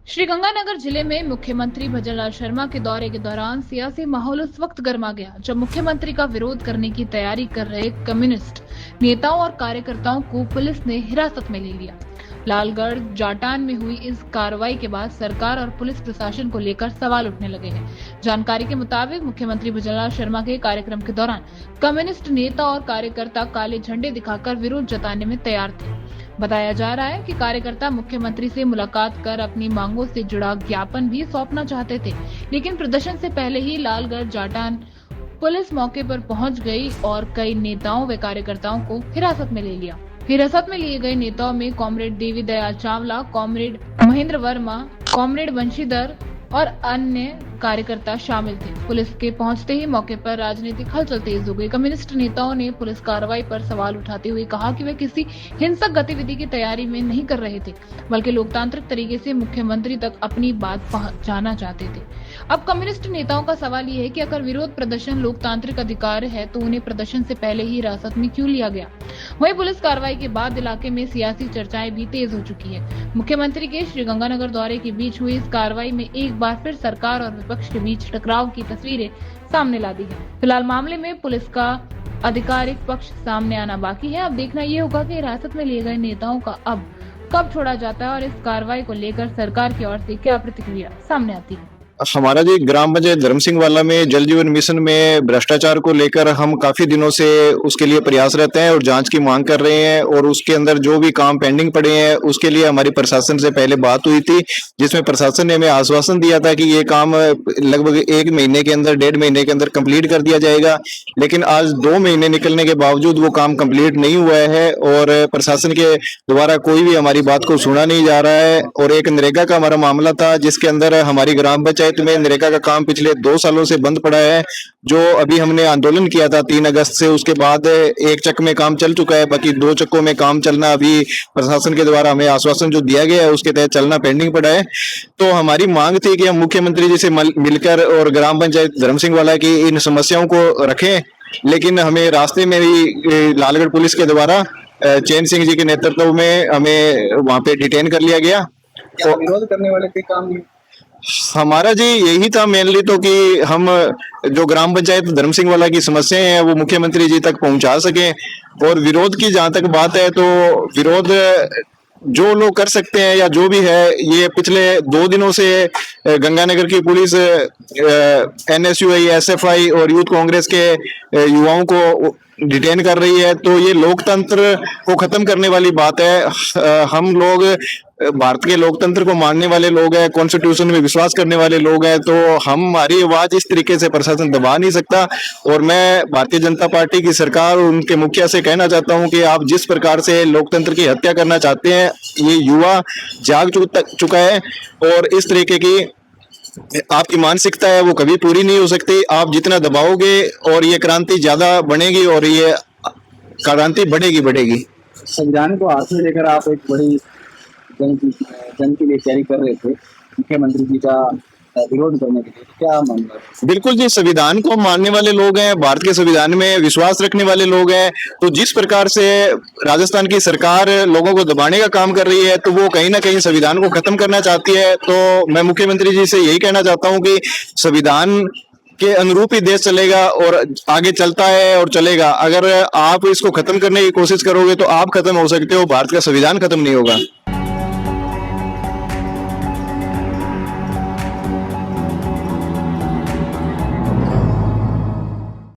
श्रीगंगानगर जिले में मुख्यमंत्री भजनलाल शर्मा के दौरे के दौरान सियासी माहौल उस वक्त गर्मा गया जब मुख्यमंत्री का विरोध करने की तैयारी कर रहे कम्युनिस्ट नेताओं और कार्यकर्ताओं को पुलिस ने हिरासत में ले लिया। लालगढ़ जाटान में हुई इस कार्रवाई के बाद सरकार और पुलिस प्रशासन को लेकर सवाल उठने लगे हैं। जानकारी के मुताबिक मुख्यमंत्री भजनलाल शर्मा के कार्यक्रम के दौरान कम्युनिस्ट नेता और कार्यकर्ता काले झंडे दिखाकर विरोध जताने में तैयार थे। बताया जा रहा है कि कार्यकर्ता मुख्यमंत्री से मुलाकात कर अपनी मांगों से जुड़ा ज्ञापन भी सौंपना चाहते थे, लेकिन प्रदर्शन से पहले ही लालगढ़ जाटान पुलिस मौके पर पहुंच गई और कई नेताओं व कार्यकर्ताओं को हिरासत में ले लिया। हिरासत में लिए गए नेताओं में कॉमरेड देवी दयाल चावला, कॉमरेड महेंद्र वर्मा, कॉमरेड बंशीधर और अन्य कार्यकर्ता शामिल थे। पुलिस के पहुंचते ही मौके पर राजनीतिक हलचल तेज हो गई। कम्युनिस्ट नेताओं ने पुलिस कार्रवाई पर सवाल उठाते हुए कहा कि वे किसी हिंसक गतिविधि की तैयारी में नहीं कर रहे थे, बल्कि लोकतांत्रिक तरीके से मुख्यमंत्री तक अपनी बात पहुंचाना चाहते थे। अब कम्युनिस्ट नेताओं का सवाल ये है कि अगर विरोध प्रदर्शन लोकतांत्रिक अधिकार है तो उन्हें प्रदर्शन से पहले ही हिरासत में क्यों लिया गया। वहीं पुलिस कार्रवाई के बाद इलाके में सियासी चर्चाएं भी तेज हो चुकी है। मुख्यमंत्री के श्रीगंगानगर दौरे के बीच हुई इस कार्रवाई में एक बार फिर सरकार और विपक्ष के बीच टकराव की तस्वीरें सामने ला दी है। फिलहाल मामले में पुलिस का आधिकारिक पक्ष सामने आना बाकी है। अब देखना ये होगा कि हिरासत में लिए गए नेताओं का अब कब छोड़ा जाता है और इस कार्रवाई को लेकर सरकार की ओर से क्या प्रतिक्रिया सामने आती है। हमारा जी ग्राम पंचायत धर्म सिंह वाला में जल जीवन मिशन में भ्रष्टाचार को लेकर हम काफी दिनों से उसके लिए प्रयास रहते हैं और जांच की मांग कर रहे हैं, और उसके अंदर जो भी काम पेंडिंग पड़े हैं उसके लिए हमारी प्रशासन से पहले बात हुई थी, जिसमें प्रशासन ने हमें आश्वासन दिया था कि ये काम लगभग 1 महीने के अंदर 1.5 महीने के अंदर कंप्लीट कर दिया जाएगा। लेकिन आज 2 महीने निकलने के बावजूद वो काम कंप्लीट नहीं हुआ है और प्रशासन के द्वारा कोई भी हमारी बात को सुना नहीं जा रहा है। और एक नरेगा का हमारा मामला था जिसके अंदर हमारी ग्राम पंचायत में नरेगा का काम पिछले 2 सालों से बंद पड़ा है, जो अभी हमने आंदोलन किया था 3 अगस्त से, उसके बाद एक चक में काम चल चुका है, बाकी 2 चक्कों में काम चलना अभी प्रशासन के द्वारा हमें आश्वासन जो दिया गया है उसके तहत चलना पेंडिंग पड़ा है। तो हमारी मांग थी कि हम मुख्यमंत्री जी से मिलकर और ग्राम पंचायत धर्म सिंह वाला की इन समस्याओं को रखें, लेकिन हमें रास्ते में भी लालगढ़ पुलिस के द्वारा चैन सिंह जी के नेतृत्व में हमें वहां पे डिटेन कर लिया गया। क्या विरोध करने वाले थे काम? हमारा जी यही था मेनली तो कि हम जो ग्राम पंचायत धर्म सिंह वाला की समस्याएं हैं वो मुख्यमंत्री जी तक पहुंचा सकें। और विरोध की जहां तक बात है तो विरोध जो लोग कर सकते हैं या जो भी है, ये पिछले 2 दिनों से गंगानगर की पुलिस NSUI, SFI और यूथ कांग्रेस के युवाओं को डिटेन कर रही है, तो ये लोकतंत्र को खत्म करने वाली बात है। हम लोग भारत के लोकतंत्र को मानने वाले लोग हैं, कॉन्स्टिट्यूशन में विश्वास करने वाले लोग हैं, तो हमारी आवाज इस तरीके से प्रशासन दबा नहीं सकता। और मैं भारतीय जनता पार्टी की सरकार और उनके मुखिया से कहना चाहता हूं कि आप जिस प्रकार से लोकतंत्र की हत्या करना चाहते हैं, ये युवा जाग चुका है और इस तरीके की आपकी मानसिकता है वो कभी पूरी नहीं हो सकती। आप जितना दबाओगे और ये क्रांति ज्यादा बनेगी और ये क्रांति बढ़ेगी। संविधान को हाथ में लेकर आप एक बड़ी जंग के लिए तैयारी कर रहे थे मुख्यमंत्री जी का विरोध करने के लिए, क्या मामला है? बिल्कुल जी, संविधान को मानने वाले लोग हैं, भारत के संविधान में विश्वास रखने वाले लोग हैं, तो जिस प्रकार से राजस्थान की सरकार लोगों को दबाने का काम कर रही है तो वो कहीं ना कहीं संविधान को खत्म करना चाहती है। तो मैं मुख्यमंत्री जी से यही कहना चाहता हूँ कि संविधान के अनुरूप ही देश चलेगा और आगे चलता है और चलेगा। अगर आप इसको खत्म करने की कोशिश करोगे तो आप खत्म हो सकते हो, भारत का संविधान खत्म नहीं होगा।